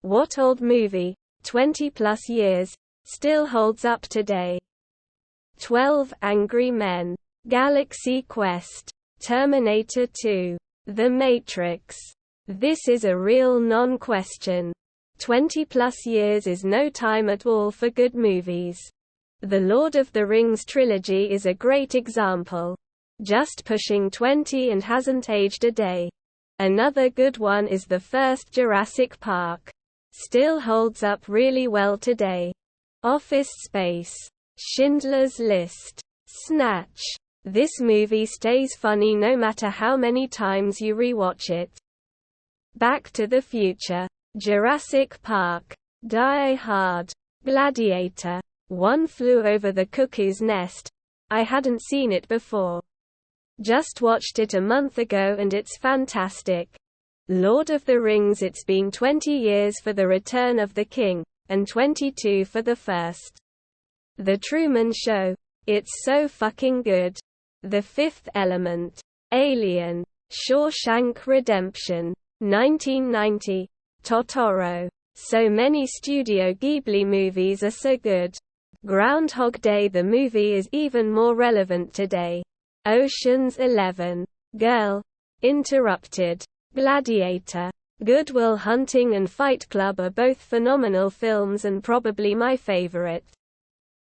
What old movie, 20 plus years, still holds up today? 12 Angry Men, Galaxy Quest, Terminator 2, The Matrix. This is a real non-question. 20 plus years is no time at all for good movies. The Lord of the Rings trilogy is a great example. Just pushing 20 and hasn't aged a day. Another good one is the first Jurassic Park. Still holds up really well today. Office Space, Schindler's List, Snatch. This movie stays funny no matter how many times you rewatch it. Back to the Future, Jurassic Park, Die Hard, Gladiator, One Flew Over the Cuckoo's Nest. I hadn't seen it before. Just watched it a month ago and it's fantastic. Lord of the Rings. It's been 20 years for The Return of the King, and 22 for the first. The Truman Show. It's so fucking good. The Fifth Element, Alien, Shawshank Redemption, 1990, Totoro. So many Studio Ghibli movies are so good. Groundhog Day. The movie is even more relevant today. Ocean's 11, Girl, Interrupted, Gladiator, Good Will Hunting and Fight Club are both phenomenal films and probably my favorite.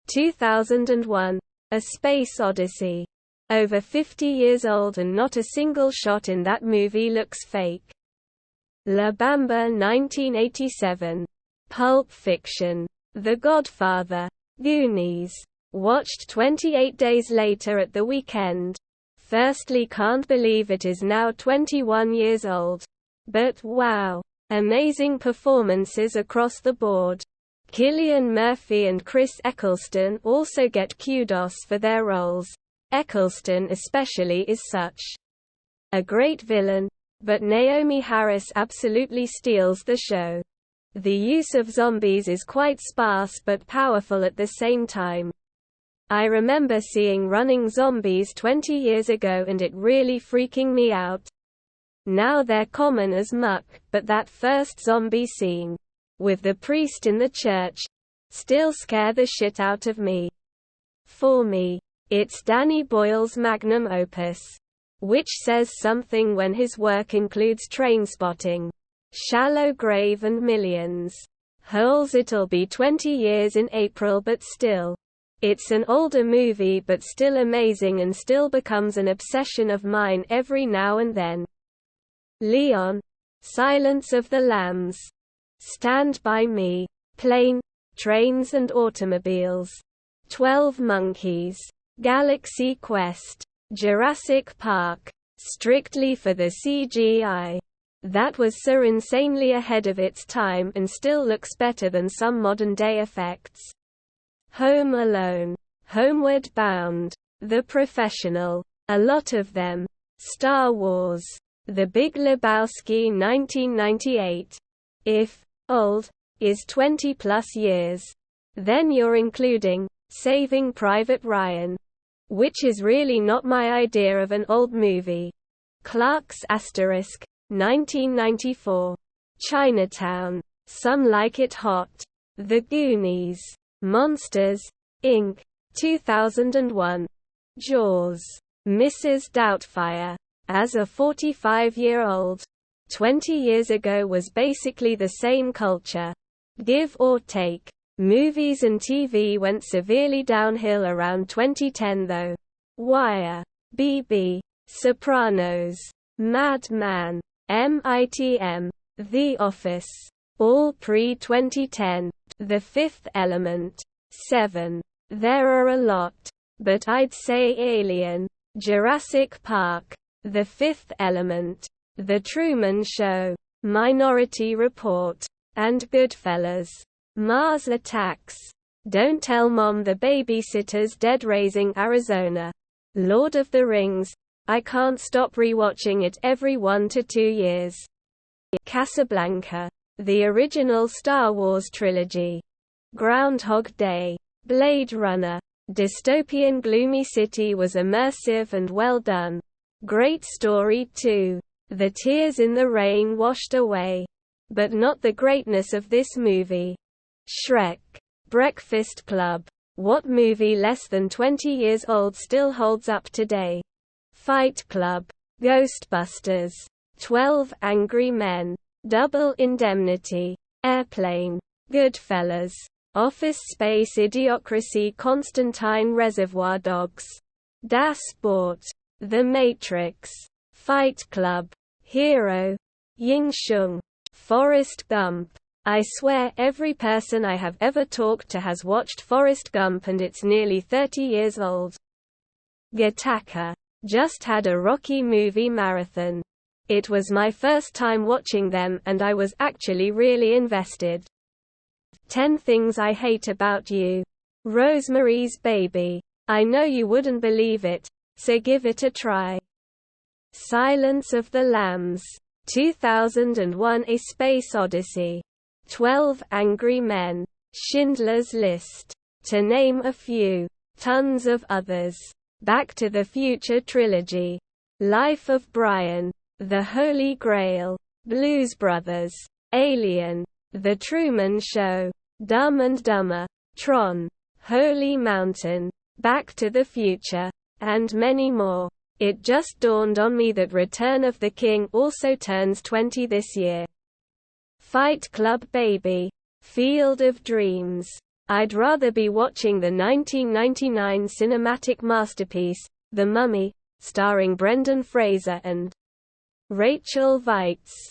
2001, A Space Odyssey. Over 50 years old and not a single shot in that movie looks fake. La Bamba 1987. Pulp Fiction. The Godfather. Goonies. Watched 28 days later at the weekend. Firstly, can't believe it is now 21 years old. But wow. Amazing performances across the board. Cillian Murphy and Chris Eccleston also get kudos for their roles. Eccleston especially is such a great villain, but Naomi Harris absolutely steals the show. The use of zombies is quite sparse but powerful at the same time. I remember seeing Running Zombies 20 years ago and it really freaking me out. Now they're common as muck, but that first zombie scene, with the priest in the church, still scare the shit out of me. For me, it's Danny Boyle's magnum opus. Which says something when his work includes Trainspotting, Shallow Grave and Millions. Holes. It'll be 20 years in April but still. It's an older movie but still amazing and still becomes an obsession of mine every now and then. Leon, Silence of the Lambs, Stand By Me, Plane, Trains and Automobiles, 12 Monkeys, Galaxy Quest, Jurassic Park, strictly for the CGI. That was so insanely ahead of its time and still looks better than some modern-day effects. Home Alone, Homeward Bound, The Professional, a lot of them. Star Wars, The Big Lebowski 1998. If old is 20 plus years, then you're including Saving Private Ryan, which is really not my idea of an old movie. Clerks**, 1994. Chinatown, Some Like It Hot, The Goonies, Monsters, Inc., 2001. Jaws, Mrs. Doubtfire. As a 45-year-old, 20 years ago was basically the same culture. Give or take. Movies and TV went severely downhill around 2010 though. Wire, BB, Sopranos, Mad Men, MITM, The Office. All pre-2010. The Fifth Element. 7. There are a lot. But I'd say Alien, Jurassic Park, The Fifth Element, The Truman Show, Minority Report, and Goodfellas. Mars Attacks, Don't Tell Mom the Babysitter's Dead, Raising Arizona. Lord of the Rings, I can't stop rewatching it every 1 to 2 years. Casablanca, the original Star Wars trilogy. Groundhog Day, Blade Runner. Dystopian Gloomy City was immersive and well done. Great story too. The Tears in the Rain washed away. but not the greatness of this movie. Shrek. Breakfast Club. What movie less than 20 years old still holds up today? Fight Club. Ghostbusters. 12 Angry Men. Double Indemnity. Airplane. Goodfellas. Office Space, Idiocracy, Constantine, Reservoir Dogs. Das Boot. The Matrix. Fight Club. Hero. Ying Shung. Forrest Gump. I swear every person I have ever talked to has watched Forrest Gump, and it's nearly 30 years old. Gattaca. Just had a Rocky movie marathon. It was my first time watching them, and I was actually really invested. 10 Things I Hate About You. Rosemary's Baby. I know you wouldn't believe it, so give it a try. Silence of the Lambs. 2001: A Space Odyssey. 12 Angry Men. Schindler's List. To name a few. Tons of others. Back to the Future Trilogy. Life of Brian. The Holy Grail. Blues Brothers. Alien. The Truman Show. Dumb and Dumber. Tron. Holy Mountain. Back to the Future. And many more. It just dawned on me that Return of the King also turns 20 this year. Fight Club Baby. Field of Dreams. I'd rather be watching the 1999 cinematic masterpiece, The Mummy, starring Brendan Fraser and Rachel Weisz.